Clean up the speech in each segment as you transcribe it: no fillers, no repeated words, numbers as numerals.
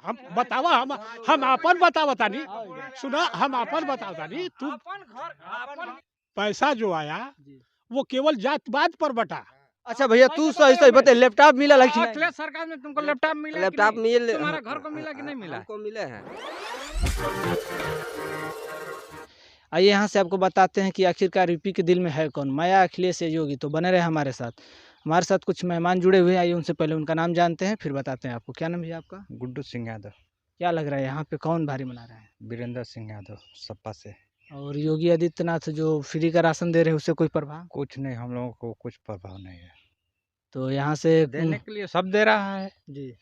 हम बतावा हम अपन बतावतानी सुना हम अपन बतावतानी तू पैसा जो आया जी। वो केवल जात-पात पर बटा। अच्छा भैया तू सही सही बता, लैपटॉप मिला है कि नहीं? अखिलेश सरकार में तुमको लैपटॉप मिला कि लैपटॉप नहीं? मिल तुम्हारा घर को मिला कि नहीं मिला? हमको मिले हैं। आइए यहाँ से आपको बताते हैं कि आखिरकार यूपी के दिल में है कौन, माया अखिलेश या योगी। तो बने रहे हमारे साथ। हमारे साथ कुछ मेहमान जुड़े हुए हैं, आइए उनसे पहले उनका नाम जानते हैं फिर बताते हैं आपको। क्या नाम है आपका? गुड्डू सिंह यादव। क्या लग रहा है यहाँ पे कौन भारी मना रहा है? वीरेंद्र सिंह यादव सपा से। और योगी आदित्यनाथ जो फ्री का राशन दे रहे हैं उससे कोई प्रभाव? कुछ नहीं, हम लोगों को कुछ प्रभाव नहीं है। तो यहाँ से देने के लिए सब दे रहा है, जी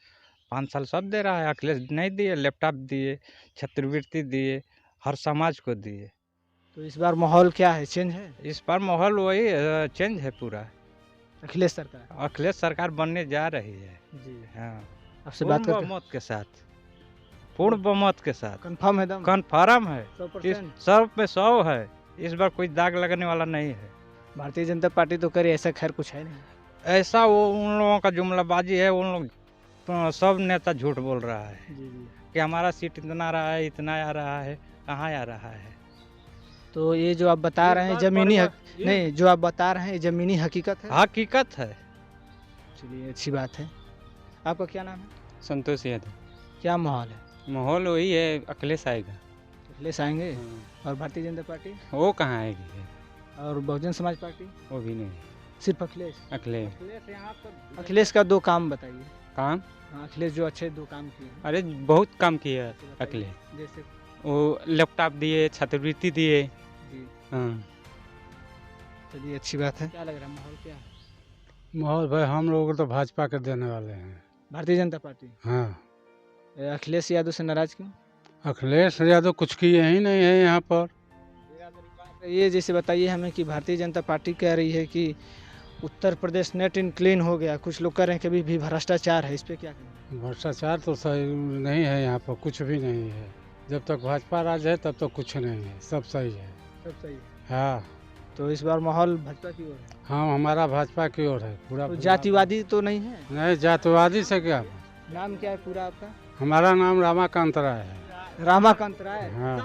5 साल सब दे रहा है। अखिलेश नहीं दिए, लैपटॉप दिए, छात्रवृत्ति दिए, हर समाज को दिए। तो इस बार माहौल क्या है, चेंज है? इस बार माहौल वही चेंज है पूरा। अखिलेश सरकार अखिलेश सरकार बनने जा रही है। जी। हाँ, आपसे बात पूर्ण करके बहुमत के साथ, पूर्ण बहुमत के साथ कंफर्म है दम? कन्फर्म है। 100%? 100 पे 100 है। इस बार कोई दाग लगने वाला नहीं है। भारतीय जनता पार्टी तो करे, ऐसा खैर कुछ है नहीं। ऐसा वो उन लोगों का जुमलाबाजी है। उन लोग तो सब नेता झूठ बोल रहा है जी जी। कि हमारा सीट इतना आ रहा है, इतना आ रहा है। कहाँ आ रहा है? तो ये जो आप बता रहे हैं जमीनी नहीं, जो आप बता रहे हैं ये जमीनी हकीकत है? हकीकत है। चलिए अच्छी बात है। आपका क्या नाम है? संतोष यादव। क्या माहौल है? माहौल वही है, अखिलेश आएगा। अखिलेश आएंगे? और भारतीय जनता पार्टी वो कहाँ आएगी? और बहुजन समाज पार्टी? वो भी नहीं। सिर्फ अखिलेश? अखिलेश अखिलेश का 2 काम बताइए। काम, हाँ, अखिलेश जो अच्छे 2 काम किए हैं। अरे बहुत काम किया अखिलेश। जैसे? वो लैपटॉप दिए, छात्रवृत्ति दिए। जी हाँ, चलिए अच्छी बात है। क्या लग रहा है माहौल क्या है? माहौल भाई हम लोग तो भाजपा के देने वाले हैं। भारतीय जनता पार्टी? हाँ, अखिलेश यादव से नाराज क्यों? अखिलेश यादव कुछ किए ही नहीं है यहाँ पर। ये जैसे बताइए हमें कि भारतीय जनता पार्टी कह रही है कि Uttar Pradesh net in clean हो गया, कुछ लोग कह रहे हैं कि अभी भी भ्रष्टाचार है, इस पे क्या कहेंगे? भ्रष्टाचार तो सही नहीं है यहाँ पर, कुछ भी नहीं है। जब तक भाजपा राज है तब तक कुछ नहीं है, सब सही है। सब सही है। हाँ, तो इस बार माहौल भाजपा की ओर है? हाँ हमारा भाजपा की ओर है पूरा। तो जातिवादी तो नहीं है? नहीं, जातिवादी से क्या। नाम क्या है पूरा आपका? हमारा नाम रामाकांत राय है। रामाकांत राय? हाँ,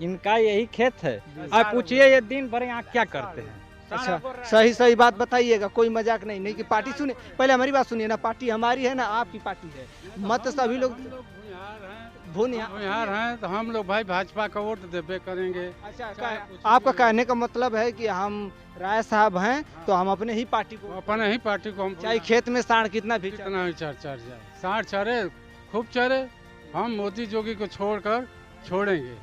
इनका यही खेत है। आप पूछिए ये दिन भर यहाँ क्या करते हैं? अच्छा सही सही बात बताइएगा, कोई मजाक नहीं। नहीं कि पार्टी सुने, पहले हमारी बात सुनिए ना। पार्टी हमारी है ना आपकी पार्टी है, मत सभी लोग भूमिहार हैं तो हम लोग भाई भाजपा का वोट देबे करेंगे। अच्छा आपका कहने का मतलब है कि हम राय साहब हैं तो हम अपने ही पार्टी को, अपने ही पार्टी को हम चाहे खेत में सांड कितना भी चरे। कितना भी चढ़ जाए, साठ चढ़े खूब चढ़े, हम मोदी जोगी को छोड़कर छोड़ेंगे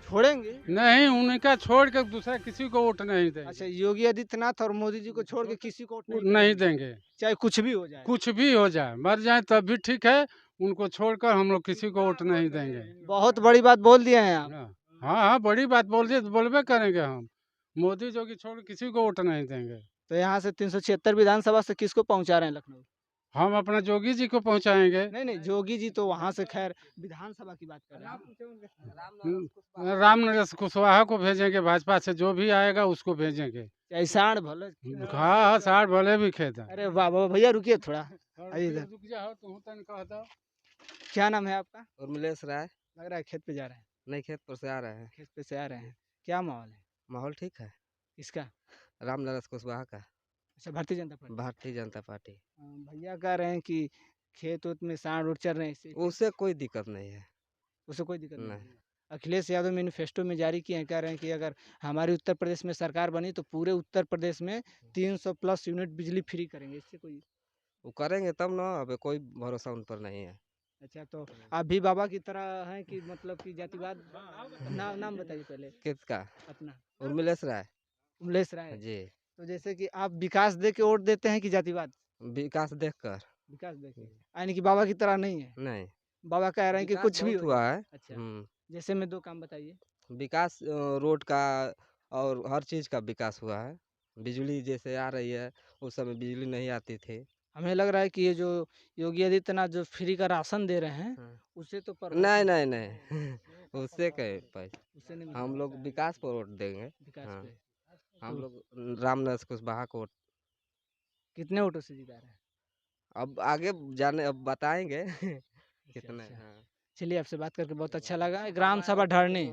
छोड़ेंगे? नहीं, उनका छोड़ के दूसरा किसी को वोट नहीं देंगे। अच्छा, योगी आदित्यनाथ और मोदी जी को छोड़ के किसी को वोट नहीं देंगे, चाहे कुछ भी हो जाए? कुछ भी हो जाए, मर जाए तब भी ठीक है। उनको छोड़कर हम लोग किसी को वोट नहीं देंगे। बहुत बड़ी बात बोल दिए हैं आप। हाँ हाँ, बड़ी बात बोल दिए तो बोलबे करेंगे। हम मोदी जोगी छोड़ किसी को वोट नहीं देंगे। तो यहाँ से 376 विधानसभा से किसको पहुँचा रहे हैं लखनऊ? हम अपना जोगी जी को पहुंचाएंगे। नहीं नहीं, जोगी जी तो वहाँ से खैर विधानसभा की बात कर रहे हैं। राम नरेश कुशवाहा को भेजेंगे, भाजपा से जो भी आएगा उसको भेजेंगे। चाहे सांड भले। हाँ हाँ, साठ भले भी खेत है। अरे वाह वाह, भैया रुकिए थोड़ा, आइए इधर। रुक जाओ, तुम तन कह दो। क्या नाम है आपका? उर्मिलेश राय। लग रहा है खेत पे जा रहे हैं। नहीं, खेत पर से आ रहे हैं। खेत पे से आ रहे हैं। क्या माहौल है? माहौल ठीक है। किसका? राम नरेश कुशवाहा का, अच्छा, भारतीय जनता पार्टी। भारतीय जनता पार्टी। भैया कह रहे हैं कि खेत उत में सांड उड़ चल रहे हैं, इससे उससे कोई दिक्कत नहीं है। उससे कोई दिक्कत नहीं नहीं। है। अखिलेश यादव मैनिफेस्टो में जारी किए हैं, कह रहे हैं कि अगर हमारी उत्तर प्रदेश में सरकार बनी तो पूरे उत्तर प्रदेश में 300 प्लस यूनिट बिजली फ्री करेंगे, इससे कोई? वो करेंगे तब ना, अब कोई भरोसा उन पर नहीं है। अच्छा, तो आप भी बाबा की तरह हैं कि मतलब कि जातिवाद? नाम बताइए पहले किसका? अपना। उर्मिलेश राय उमलेश राय। जी। तो जैसे कि आप विकास दे के वोट देते हैं कि जातिवाद? विकास देखकर। विकास दे के, यानी कि बाबा की तरह नहीं है। नहीं, बाबा कह रहे हैं कि विकास कुछ भी बहुत हो हुआ जाए। है। अच्छा, जैसे में 2 काम बताइए। विकास रोड का और हर चीज़ का विकास हुआ है। बिजली जैसे आ रही है, उस समय बिजली नहीं आती थी। हमें लग रहा है कि ये जो योगी आदित्यनाथ जो फ्री का राशन दे रहे हैं हाँ। उससे तो नहीं नहीं नहीं उससे कहीं पैसे, उससे नहीं हम लोग विकास पर वोट देंगे। विकास हाँ, पे। हम तो लोग राम नरेश कुशवाहा को वोट। कितने वोटों से जिता रहे हैं? अब आगे जाने अब बताएंगे कितने। अच्छा। हाँ। चलिए, आपसे बात करके बहुत अच्छा लगा। ग्राम सभा ढारनी,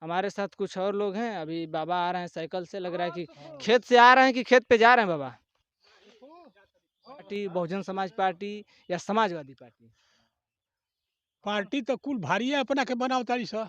हमारे साथ कुछ और लोग हैं। अभी बाबा आ रहे हैं साइकिल से, लग रहा है कि खेत से आ रहे हैं कि खेत पे जा रहे हैं बाबा। पार्टी बहुजन समाज पार्टी या समाजवादी पार्टी? पार्टी तो कुल भारी है अपना के बनाव तारी सा,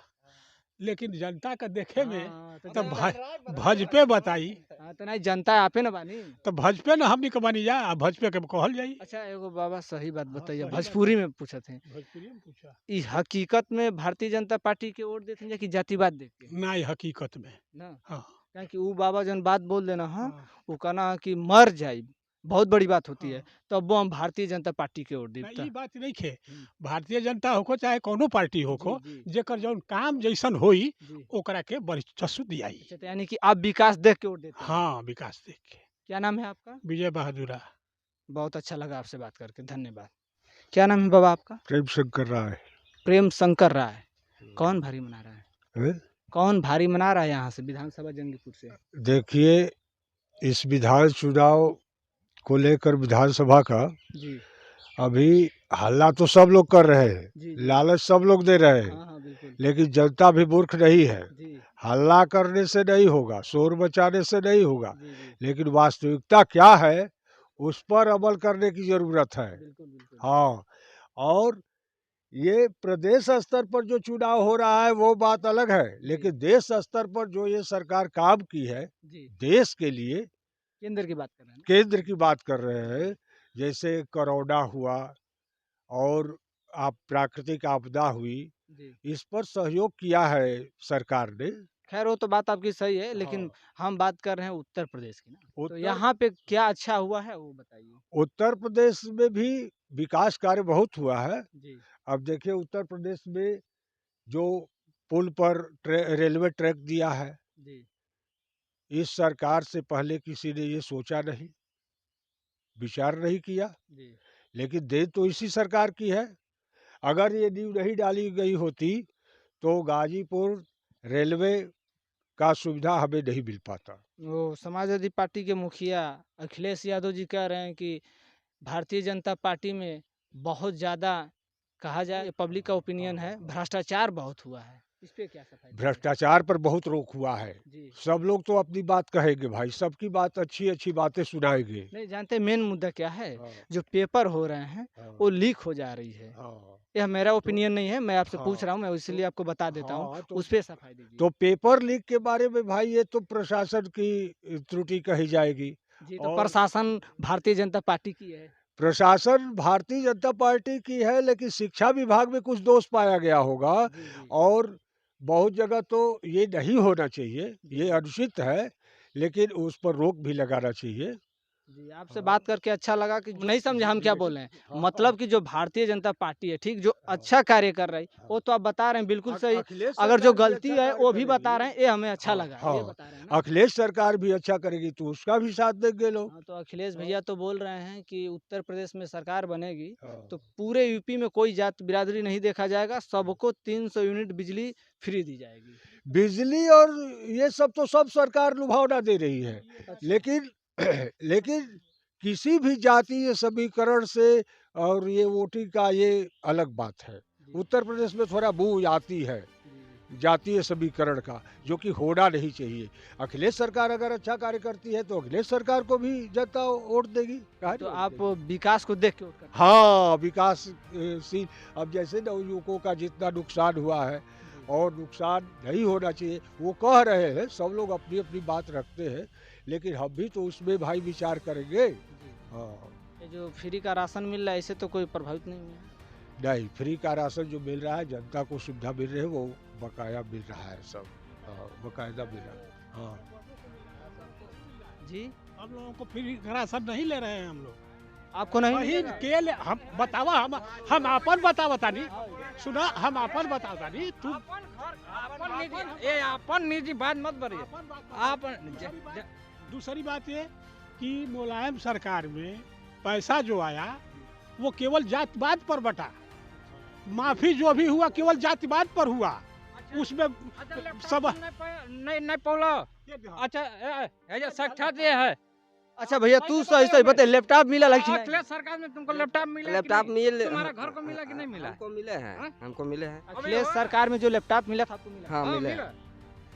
लेकिन जनता का देखे में हाँ, तो तब भजपे बताई, हाँ, तो नहीं जनता आपे न बानी। तो भजपे न हमनी के बनी जा, आ भजपे के कहल जाई। अच्छा, एगो बाबा सही बात बताइए, सही बात भोजपुरी में पूछे थे। भोजपुरी में पूछा ई हकीकत में भारतीय जनता पार्टी के वोट देते हैं कि जातिवाद देख के? ना, ये हकीकत में। ना, हाँ क्या कि वो बाबा जन बात बोल देना, हाँ, हाँ, वो कहना है कि मर जाए, बहुत बड़ी बात होती है, हाँ। तो अब वो हम भारतीय जनता पार्टी के वोट ना, देता। ई बात नहीं खे। हम्म। भारतीय जनता होको चाहे कोनो पार्टी होको, जी, जी, जेकर जौन काम जैसन होई जी। ओकरा के वर्चस्व दियाई। अच्छा, तो यानी कि आप विकास देख के वोट देते हैं। हाँ, विकास देख के। क्या नाम है आपका? विजय बहादुरा। बहुत अच्छा लगा आपसे बात करके, धन्यवाद। क्या नाम है बाबा आपका? प्रेम शंकर राय। प्रेम शंकर राय। कौन भारी मना रहा है? कौन भारी मना रहा है यहाँ से विधानसभा जंगीपुर से? देखिए, इस विधान चुनाव को लेकर विधानसभा का जी अभी हल्ला तो सब लोग कर रहे हैं, जी जी। लालच सब लोग दे रहे हैं, हाँ हाँ बिल्कुल। लेकिन जनता भी मूर्ख नहीं है। जी हल्ला करने से नहीं होगा, शोर मचाने से नहीं होगा, जी जी, लेकिन वास्तविकता क्या है उस पर अमल करने की जरूरत है। बिल्कुल बिल्कुल। हाँ, और ये प्रदेश स्तर पर जो चुनाव हो रहा है वो बात अलग है, लेकिन देश स्तर पर जो ये सरकार काम की है जी, देश के लिए, केंद्र की बात कर रहे हैं ना? केंद्र की बात कर रहे हैं, जैसे कोरोना हुआ और आप प्राकृतिक आपदा हुई, जी। इस पर सहयोग किया है सरकार ने। खैर वो तो बात आपकी सही है, लेकिन हाँ। हम बात कर रहे हैं उत्तर प्रदेश की ना, तो उत्तर यहाँ पे क्या अच्छा हुआ है वो बताइए। उत्तर प्रदेश में भी विकास कार्य बहुत हुआ है। जी अब देखिए, उत्तर प्रदेश में जो पुल पर रेलवे ट्रैक दिया है, जी इस सरकार से पहले किसी ने ये सोचा नहीं, विचार नहीं किया, जी। लेकिन देन तो इसी सरकार की है। अगर ये नींव नहीं डाली गई होती तो गाजीपुर रेलवे का सुविधा हमें नहीं मिल पाता। वो समाजवादी पार्टी के मुखिया अखिलेश यादव जी कह रहे हैं कि भारतीय जनता पार्टी में बहुत ज़्यादा, कहा जाए पब्लिक का ओपिनियन है, भ्रष्टाचार बहुत हुआ है। इस पे क्या सफाई देंगे? भ्रष्टाचार पर बहुत रोक हुआ है। जी सब लोग तो अपनी बात कहेंगे भाई, सबकी बात अच्छी अच्छी बातें सुनाएंगे। नहीं जानते मेन मुद्दा क्या है? हाँ, जो पेपर हो रहे हैं हाँ, वो लीक हो जा रही है। हाँ, यह मेरा ओपिनियन नहीं है, मैं आपसे पूछ हाँ, रहा हूँ, मैं इसलिए आपको बता देता हूँ, हाँ, उस पे सफाई दीजिए। तो पेपर लीक के बारे में भाई ये तो प्रशासन की त्रुटि कही जाएगी। जी, तो और प्रशासन भारतीय जनता पार्टी की है। प्रशासन भारतीय जनता पार्टी की है, लेकिन शिक्षा विभाग में कुछ दोष पाया गया होगा, जी, जी। और बहुत जगह तो ये नहीं होना चाहिए, ये जी। अनुचित है, लेकिन उस पर रोक भी लगाना चाहिए। जी, आपसे बात करके अच्छा लगा कि नहीं समझे हम क्या बोल रहे हैं। मतलब कि जो भारतीय जनता पार्टी है, ठीक, जो अच्छा कार्य कर रही है, वो तो आप बता रहे हैं बिल्कुल सही। अखिलेश अगर जो सरकार भी गलती अच्छा है कार्य वो भी बता करेगी। रहे हैं, ये हमें अच्छा हाँ, लगा, ये हाँ। बता रहे हैं ना। अखिलेश सरकार भी अच्छा करेगी तो उसका भी साथ देंगे लोग। हाँ, तो अखिलेश भैया तो बोल रहे हैं कि उत्तर प्रदेश में सरकार बनेगी हाँ। तो पूरे यूपी में कोई जात बिरादरी नहीं देखा जाएगा, सबको 300 यूनिट बिजली फ्री दी जाएगी। बिजली और ये सब तो सब सरकार लुभावना दे रही है, लेकिन लेकिन किसी भी जातीय समीकरण से और ये वोटिंग का ये अलग बात है। उत्तर प्रदेश में थोड़ा बू आती है जातीय समीकरण का, जो कि होना नहीं चाहिए। अखिलेश सरकार अगर अच्छा कार्य करती है तो अखिलेश सरकार को भी जनता वोट देगी। काहे तो नहीं आप वोट देगी? विकास को देख के वोट करते हैं। हाँ, विकासशील। अब जैसे नवयुवकों का जितना नुकसान हुआ है और नुकसान नहीं होना चाहिए, वो कह रहे हैं, सब लोग अपनी अपनी बात रखते हैं, लेकिन हम भी तो उसमें भाई विचार करेंगे। हाँ, ये जो फ्री का राशन मिल रहा है इससे तो कोई प्रभावित नहीं है। नहीं, फ्री का राशन जो मिल रहा है, जनता को सुविधा मिल रही है, वो बकाया मिल रहा है सब। हाँ, बकायदा मिल रहा है। हाँ, जी, हम लोगों को फ्री राशन नहीं ले रहे हैं हम लोग। आपको नहीं वही मिलेगा? के ले हम बतावा, हम अपन बतावतानी, सुना, हम अपन बतावतानी, तू अपन निजी, ये अपन निजी बात मत करिए। आप दूसरी बात ये कि मुलायम सरकार में पैसा जो आया वो केवल जातिवाद पर बटा, माफी जो भी हुआ केवल जातिवाद पर हुआ, उसमें सब नहीं नहीं पौला। अच्छा ये साक्षात ये है अच्छा भैया तू सही सही बता, लैपटॉप मिला कि नहीं? अखिलेश सरकार में तुमको लैपटॉप मिला कि लैपटॉप नहीं? मिल तुम्हारा घर को मिला कि नहीं मिला? हमको मिले हैं, हाँ? हमको मिले हैं। अखिलेश सरकार में जो लैपटॉप मिला था आपको मिला? हाँ मिले मिला। हैं।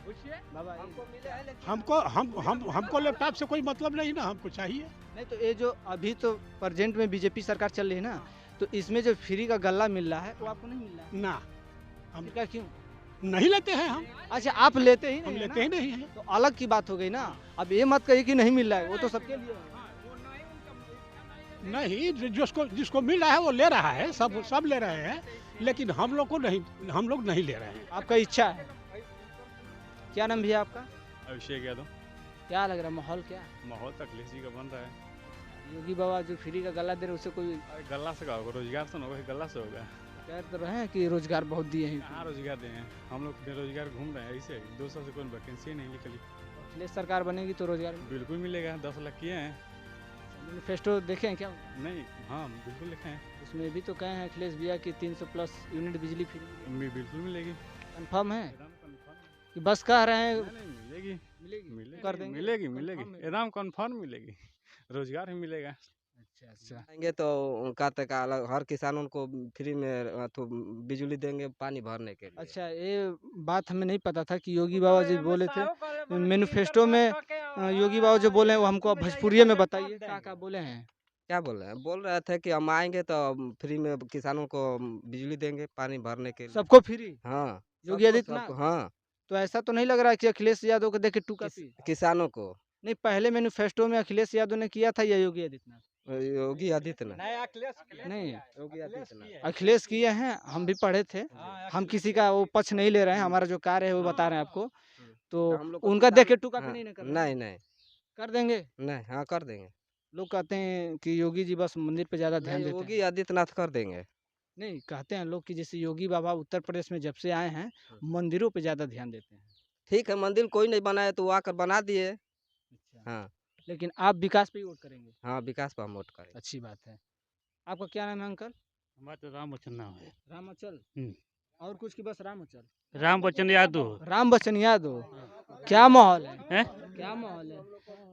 पूछिए। बाबा हमको लैपटॉप से कोई मतलब नहीं ना, हमको चाहिए। नहीं तो ये जो अभी तो प्रेजेंट में बीजेपी सरकार चल रही है ना, तो इसमें जो फ्री का गल्ला मिल रहा है वो आपको नहीं मिल रहा है? ना, हम क्या क्यों? नहीं लेते हैं हम अच्छा आप लेते ही हम नहीं है लेते ना? ही नहीं हैं। तो अलग की बात हो गई ना। अब ये मत कहिए कि नहीं मिल रहा है, वो तो सबके लिए है। नहीं, जिसको मिल रहा है वो ले रहा है, सब ले रहे हैं, लेकिन हम लोग नहीं ले रहे हैं। आपका इच्छा है। क्या नाम भैया आपका? अभिषेक यादव। क्या लग रहा है माहौल क्या है? माहौल तो अखिलेश जी का बन रहा है। योगी बाबा जो फ्री का गला दे रहे उससे कोई गला से का होगा, रोजगार तो होगा, गला से होगा। कह तो रहे हैं कि रोजगार बहुत दिए हैं। कहाँ रोजगार दें हैं, हम लोग बेरोजगार घूम रहे हैं ऐसे। 200 से कोई वैकेंसी नहीं निकली। अखिलेश सरकार बनेगी तो रोजगार बिल्कुल मिलेगा, 10 लाख किए हैं। मैनिफेस्टो देखे हैं क्या? नहीं, हाँ बिल्कुल लिखे हैं। उसमें भी तो कहे हैं अखिलेश भैया की 300+ यूनिट बिजली फ्री बिल्कुल मिलेगी। कंफर्म है एकदम confirm। कि बस कह रहे हैं नहीं, मिलेगी मिलेगी? कर देंगे? मिलेगी एकदम कन्फर्म मिलेगी। रोजगार ही मिलेगा। अच्छा अच्छा। आएंगे तो उनका तक अलग, हर किसान उनको फ्री में तो बिजली देंगे पानी भरने के लिए। अच्छा ये बात हमें नहीं पता था कि योगी बाबा जी बोले थे मैनिफेस्टो में। योगी बाबा जो बोले हैं वो हमको आप भोजपुरी में बताइए क्या बोले हैं। क्या बोल रहे हैं? बोल रहे थे कि हम आएंगे तो फ्री में किसानों को बिजली देंगे पानी भरने के लिए। सबको फ्री? हाँ योगी सबको- आदित्यनाथ? सबको, हाँ तो ऐसा तो नहीं लग रहा है कि अखिलेश यादव को देख के टूका पी? किसानों को। नहीं पहले मैनिफेस्टो में अखिलेश यादव ने किया था या योगी आदित्यनाथ? योगी आदित्यनाथ। नहीं योगी आदित्यनाथ। अखिलेश किए हैं, हम भी पढ़े थे। हम किसी का वो पक्ष नहीं ले रहे हैं, हमारा जो कार्य है वो बता रहे हैं आपको। तो हम लोग को उनका किसान- देख के टूका हाँ, भी नहीं कर रहे हैं? नहीं नहीं कर देंगे? नहीं, हाँ कर देंगे। लोग कहते हैं कि योगी जी बस मंदिर पे ज्यादा ध्यान नहीं, देते हैं। योगी आदित्यनाथ कर देंगे। नहीं कहते हैं लोग कि जैसे योगी बाबा उत्तर प्रदेश में जब से आए हैं मंदिरों पे ज्यादा ध्यान देते हैं। ठीक है, मंदिर कोई नहीं बनाया तो वो आकर बना दिए। अच्छा। हाँ लेकिन आप विकास पे ही वोट करेंगे? हाँ, विकास पर हम वोट करेंगे। अच्छी बात है। आपका क्या नाम है अंकल? हमारा तो राम बच्चन नाम है। राम अचल? हम्म। और कुछ की बस राम अचल? राम बच्चन यादव। राम बच्चन यादव। क्या माहौल है? हैं? क्या माहौल है?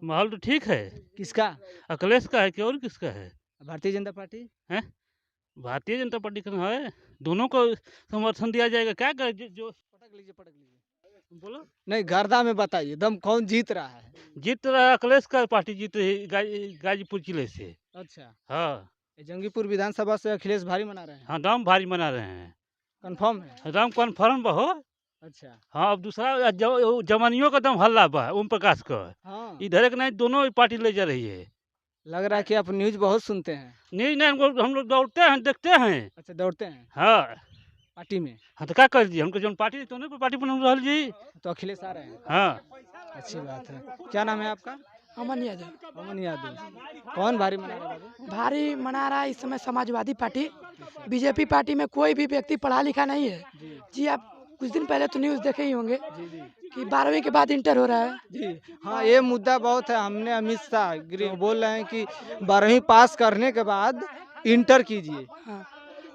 माहौल तो ठीक है। किसका? अखिलेश का है कि और किसका है? भारतीय जनता पार्टी? भारतीय जनता पार्टी का है। दोनों को समर्थन दिया जाएगा। क्या कर जो पटक लीजिए। बोलो। नहीं गर्दा में बताइए दम कौन जीत रहा है? जीत रहा है अखिलेश का पार्टी जीत रही है, गाजीपुर जिले से। अच्छा। हाँ ये जंगीपुर विधानसभा से अखिलेश भारी मना रहे हैं? हाँ, दाम भारी मना रहे हैं। कंफर्म है? दाम कन्फर्म बहो। अच्छा। हाँ, अब दूसरा जवानियों का दम हल्ला बा ओम प्रकाश का। हाँ इधर एक नहीं, दोनों पार्टी ले जा रही है। लग रहा है कि आप न्यूज बहुत सुनते हैं। नहीं नहीं, हम लोग दौड़ते हैं, देखते हैं। अच्छा दौड़ते हैं हाँ पार्टी में? हाँ, तो क्या कर दिए हमको जो पार्टी तो नहीं पार्टी बना रहा जी। तो अखिलेश आ रहे हैं? हाँ अच्छी बात है। क्या नाम है आपका? अमन यादव। अमन यादव। कौन भारी मना रहा है बाबू? भारी मना रहा है इस समय समाजवादी पार्टी। बीजेपी पार्टी में कोई भी व्यक्ति पढ़ा लिखा नहीं है। जी आप कुछ दिन पहले तो न्यूज़ देखे ही होंगे कि 12वीं के बाद इंटर हो रहा है। जी हाँ, ये मुद्दा बहुत है। हमने अमित शाह बोल रहे हैं कि 12वीं पास करने के बाद इंटर कीजिए। हाँ,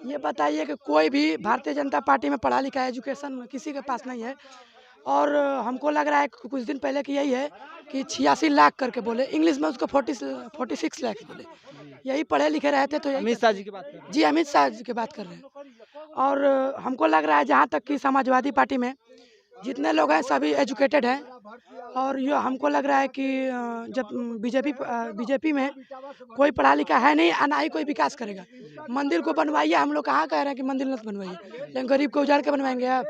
ये बताइए कि कोई भी भारतीय जनता पार्टी में पढ़ा लिखा एजुकेशन किसी के पास नहीं है। और हमको लग रहा है कि कुछ दिन पहले की यही है कि 86 लाख करके बोले, इंग्लिश में उसको 46 लाख बोले। यही पढ़े लिखे रहते तो यही अमित शाह जी की बात कर रहे हैं? जी अमित शाह जी की बात कर रहे हैं। और हमको लग रहा है जहाँ तक कि समाजवादी पार्टी में जितने लोग हैं सभी एजुकेटेड हैं। और ये हमको लग रहा है कि जब बीजेपी में कोई पढ़ा लिखा है नहीं, ना ही कोई विकास करेगा। मंदिर को बनवाइए, हम लोग कहाँ कह रहे हैं कि मंदिर मत बनवाइए, लेकिन गरीब को उजाड़ के बनवाएंगे आप?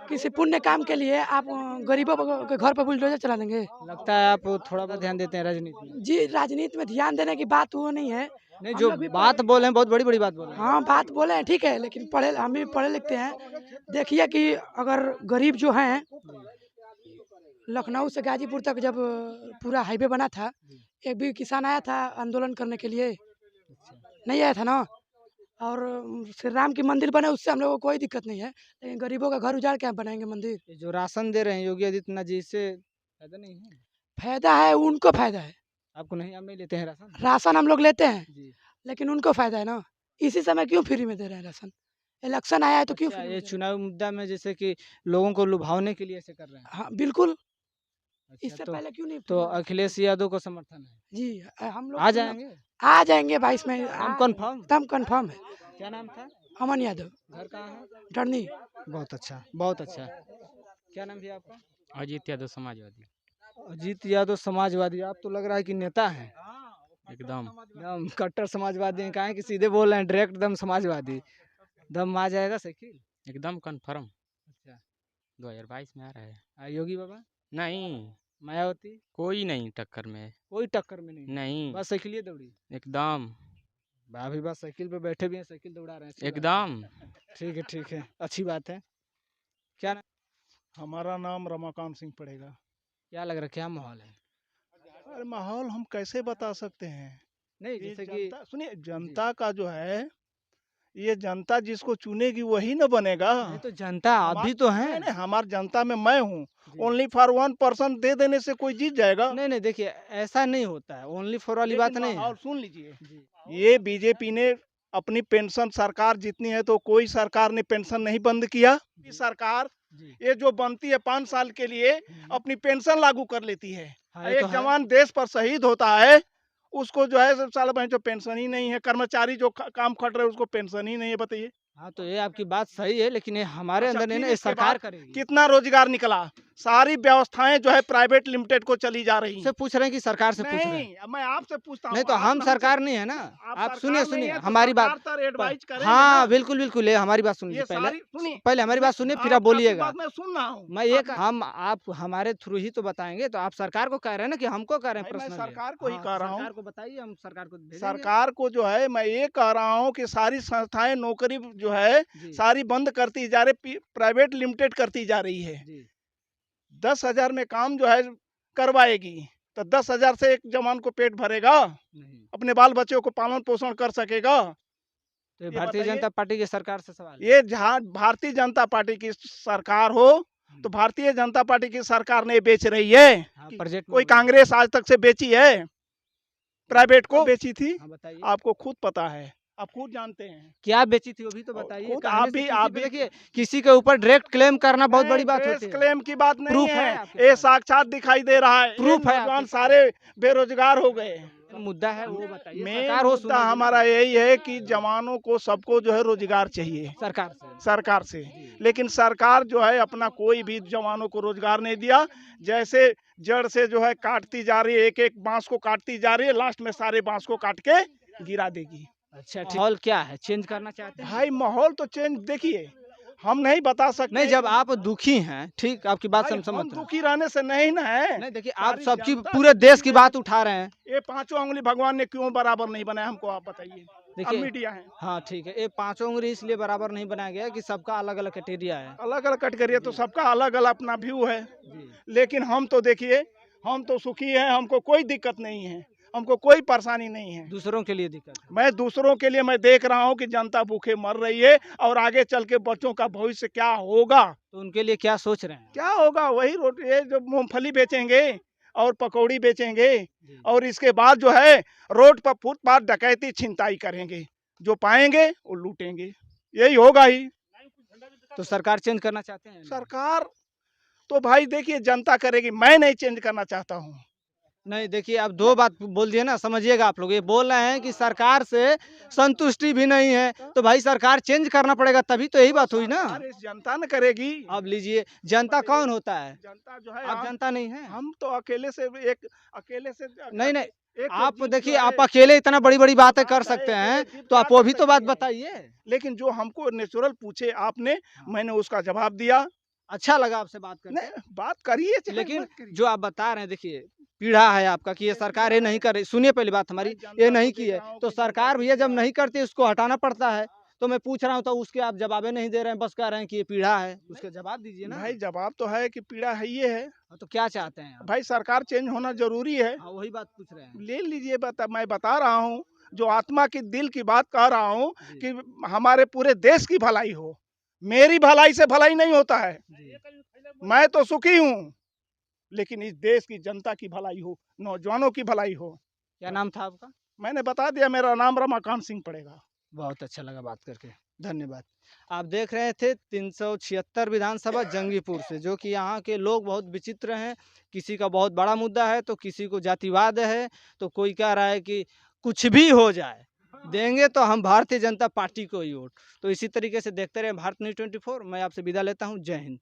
किसी पुण्य काम के लिए आप गरीबों के घर पर बुलडोजर चला देंगे? लगता है आप थोड़ा बहुत ध्यान देते हैं राजनीति में। जी राजनीति में ध्यान देने की बात वो नहीं है। नहीं हम जो लोग भी बात बोले हैं बहुत बड़ी बड़ी बात बोले हैं। हाँ बात बोले हैं ठीक है, लेकिन हम भी पढ़े लिखते हैं। देखिए कि अगर गरीब जो हैं, लखनऊ से गाजीपुर तक जब पूरा हाईवे बना था, एक भी किसान आया था आंदोलन करने के लिए? नहीं आया था ना। और श्री राम की मंदिर बने उससे हम लोगों को कोई दिक्कत नहीं है, लेकिन गरीबों का घर उजाड़ के आप बनाएंगे मंदिर? ये जो राशन दे रहे हैं योगी आदित्यनाथ जी, इससे फायदा नहीं है? फायदा है, उनको फायदा है। आपको नहीं? आप नहीं लेते हैं राशन? राशन हम लोग लेते हैं, जी। लेकिन उनको फायदा है ना। इसी समय क्यों फ्री में दे रहे हैं राशन? इलेक्शन आया है तो क्यों अच्छा, फ्री में ये दे रहे हैं? चुनावी मुद्दा में जैसे कि लोगों को लुभावने के लिए ऐसे कर रहे हैं? हाँ बिल्कुल। इससे तो पहले क्यों नहीं तो पूरा? अखिलेश यादव को समर्थन है, जी हम लोग आ जाएंगे आ जाएंगे भाई, इसमें हम कंफर्म। एकदम कंफर्म है। क्या नाम था? अमन यादव, घर कहाँ है? टर्नी। बहुत अच्छा, बहुत अच्छा। क्या नाम भैया आपका? अजीत यादव समाजवादी। अजीत यादव समाजवादी। आप तो लग रहा है कि नेता हैं, एकदम एकदम कट्टर समाजवादी हैं। कहाँ कि सीधे बोल रहे हैं, डायरेक्ट दम समाजवादी। दम आ जाएगा साइकिल? एकदम कंफर्म। अच्छा, 2022 में आ रहा है। योगी बाबा, नहीं, मायावती, कोई नहीं टक्कर में। कोई टक्कर में नहीं, नहीं, बस साइकिल ही दौड़ी। एकदम अभी बस साइकिल पे बैठे भी हैं, साइकिल दौड़ा रहे हैं, अच्छी बात है। एकदम। ठीक है, ठीक है, अच्छी बात है। क्या हमारा नाम रमाकांत सिंह पड़ेगा। क्या लग रहा है, क्या माहौल है? अरे माहौल हम कैसे बता सकते हैं? नहीं ये जैसे कि जनता, सुनिए, जनता का जो है, ये जनता जिसको चुनेगी वही न बनेगा। नहीं तो जनता आप भी तो हैं। नहीं, हमारी जनता में मैं हूँ। जी। ओनली फॉर 1% दे देने से कोई जीत जाएगा? नहीं नहीं, देखिए ऐसा नहीं होता है, ओनली फॉर वाली बात लेकिन नहीं है। माहौल सुन लीजिए, जी। ये बीजेपी ने अपनी पेंशन, सरकार जितनी है तो कोई सरकार ने पेंशन नहीं बंद किया। ये सरकार जी। ये जो बनती है 5 साल के लिए अपनी पेंशन लागू कर लेती है। हाँ, ये एक तो है। जवान देश पर शहीद होता है, उसको जो है साल भर जो पेंशन ही नहीं है। कर्मचारी जो काम खट रहे हैं उसको पेंशन ही नहीं है, बताइए। हाँ तो ये आपकी बात सही है, लेकिन ये हमारे अच्छा, अंदर नहीं फिर ना, ये इसके सरकार बाद करेगी। कितना रोजगार निकला? सारी व्यवस्थाएं जो है प्राइवेट लिमिटेड को चली जा रही से पूछ रहे हैं कि सरकार से पूछ रहे हैं? नहीं, अब मैं आपसे पूछता हूँ। नहीं तो आप हम हमसे- सरकार नहीं है ना। आप सरकार सुनिए नहीं सुनिए है तो हमारी बात। सरकार तो एडवाइज करेंगे हाँ ना। बिल्कुल बिल्कुल, ये हमारी बात सुन लीजिए ये पहले। सारी सुनिए, पहले हमारी बात सुनिए, फिर आप आपकी बोलिएगा। बात मैं सुन रहा हूँ। मैं ये हम आप हमारे थ्रू ही तो बताएंगे, तो आप सरकार को कह रहे हैं ना कि हमको कह रहे हैं भाई, मैं पर्सनली? सरकार को ही कह रहा हूँ। सरकार को बताइए, हम सरकार को भेजेंगे। सरकार को जो है मैं ये कह रहा हूँ कि सारी संस्थाएं नौकरी जो है जी, सारी बंद करती जा रही, प्राइवेट लिमिटेड करती जा रही है। जी। 10,000 में काम जो है करवाएगी तो 10,000 से एक जवान को पेट भरेगा? नहीं अपने बाल बच्चों को पालन पोषण कर सकेगा? तो ये ये भारतीय बताइए। जनता पार्टी की सरकार से सवाल है। ये जहाँ भारतीय जनता पार्टी की सरकार हो तो भारतीय जनता पार्टी की सरकार नहीं बेच रही है। हाँ, प्रोजेक्ट में कोई बोलिए। कांग्रेस आज तक से बेची है? प्राइवेट को बेची थी? हाँ बताइए, आपको खुद पता है, आप खुद जानते हैं। क्या बेची थी वो भी तो बताइए। खुद कहने आप से भी किसी आप पे भी देखिए, किसी के ऊपर डायरेक्ट क्लेम करना बहुत बड़ी बात नहीं, होती है। क्लेम की बात नहीं प्रूफ है है, आपके ये पास? साक्षात दिखाई दे रहा है। प्रूफ ये है नौजवान आपके सारे बेरोजगार हो गए। मुद्दा है वो बताइए। मेन सरकार हो मुद्दा सुनेगी ना। हमारा यही है कि जवानों को सबको जो है रोजगार चाहिए सरकार से। सरकार से। लेकिन सरकार जो है अपना कोई भी जवानों को रोजगार नहीं दिया। जैसे जड़ से जो है काटती जा रही है, एक एक बांस को काटती जा रही है, लास्ट में सारे बांस को काट के गिरा देगी। अच्छा ठीक। माहौल क्या है, चेंज करना चाहते हैं? भाई माहौल तो चेंज देखिए, हम नहीं बता सकते। नहीं, जब आप दुखी हैं, ठीक, आपकी बात भाई, हम समझ हम रहे हैं। दुखी रहने से नहीं ना है। नहीं देखिए, आप सारी सबकी जनता पूरे देश की बात उठा रहे हैं। ये पांचों उंगली भगवान ने क्यों बराबर नहीं बनाया, हमको आप बताइए। अब देखिए, मीडिया है, हाँ ठीक है, ये पांचों उंगली इसलिए बराबर नहीं बनाया गया कि सबका अलग अलग कैटेरिया है। अलग अलग कैटेगरी तो सबका अलग अलग अपना व्यू है। लेकिन हम तो देखिए, हम तो सुखी हैं, हमको कोई दिक्कत नहीं है, हमको कोई परेशानी नहीं है। दूसरों के लिए दिक्कत है। मैं दूसरों के लिए मैं देख रहा हूँ कि जनता भूखे मर रही है और आगे चल के बच्चों का भविष्य क्या होगा। तो उनके लिए क्या सोच रहे हैं? क्या होगा? वही रोटी, ये जो मूंगफली बेचेंगे और पकौड़ी बेचेंगे और इसके बाद जो है रोड पर फुटपाथ डकैती छिनताई करेंगे, जो पाएंगे वो लूटेंगे, यही होगा ही। तो सरकार चेंज करना चाहते हैं? सरकार तो भाई देखिए जनता करेगी, मैं नहीं चेंज करना चाहता हूँ। नहीं देखिए, आप दो बात बोल दिए ना, समझिएगा आप लोग। ये बोल रहे हैं कि सरकार से संतुष्टि भी नहीं है, तो भाई सरकार चेंज करना पड़ेगा, तभी तो यही बात हुई ना। अरे जनता न करेगी। अब लीजिए, जनता कौन होता है? जनता जो है आप जनता नहीं है। हम तो अकेले से नहीं नहीं, एक आप जीत देखिए, जो है, आप अकेले इतना बड़ी बड़ी बातें कर बात है, सकते अकेले हैं, जीत तो आप क्या वो कर भी तो बात सकते हैं? बताइए। लेकिन जो हमको नेचुरल पूछे आपने, मैंने उसका जवाब दिया। अच्छा लगा आपसे बात करके। नहीं, बात करिए चाहे लेकिन मत करिए। जो आप बता रहे हैं, देखिए पीड़ा है आपका कि ये सरकार ये नहीं कर रही। सुनिए पहली बात हमारी, ये नहीं की है तो सरकार भैया जब नहीं करती उसको हटाना पड़ता है। तो मैं पूछ रहा हूँ, तो उसके आप जवाबे नहीं दे रहे हैं, बस कह रहे हैं कि ये पीड़ा है, उसके जवाब दीजिए ना। भाई जवाब तो है कि पीड़ा है, ये है हाँ, तो क्या चाहते हैं आप? भाई, सरकार चेंज होना जरूरी है। हाँ वही बात पूछ रहे हैं। ले लीजिए, मैं बता रहा हूँ, जो आत्मा की दिल की बात कह रहा हूँ जी। कि हमारे पूरे देश की भलाई हो। मेरी भलाई से भलाई नहीं होता है, मैं तो सुखी हूँ, लेकिन इस देश की जनता की भलाई हो, नौजवानों की भलाई हो। क्या नाम था आपका? मैंने बता दिया, मेरा नाम रमाकांत सिंह पड़ेगा। बहुत अच्छा लगा बात करके। धन्यवाद। आप देख रहे थे 376 विधानसभा जंगीपुर से, जो कि यहाँ के लोग बहुत विचित्र हैं। किसी का बहुत बड़ा मुद्दा है तो किसी को जातिवाद है, तो कोई कह रहा है कि कुछ भी हो जाए देंगे तो हम भारतीय जनता पार्टी को ही वोट। तो इसी तरीके से देखते रहे भारत न्यूज़ 24। मैं आपसे विदा लेता हूँ। जय हिंद।